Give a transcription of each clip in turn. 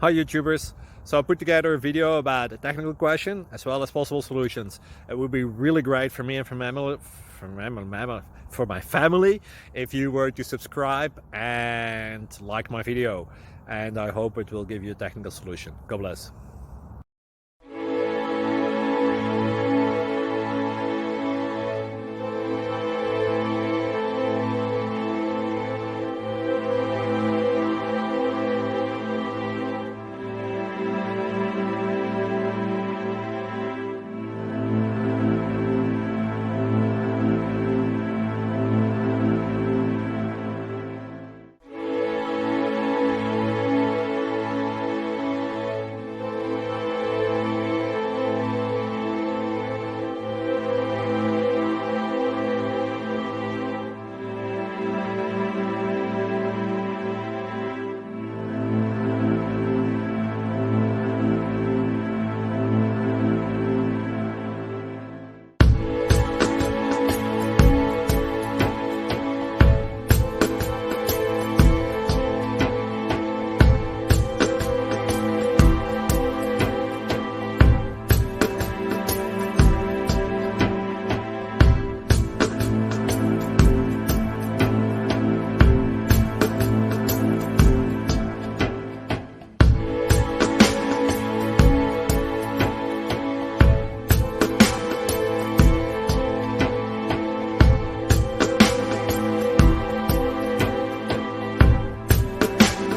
Hi YouTubers! So I put together a video about a technical question as well as possible solutions. It would be really great for me and for my family if you were to subscribe and like my video, and I hope it will give you a technical solution. God bless.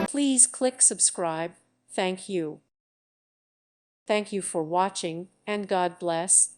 Please click subscribe. Thank you. Thank you for watching, and God bless.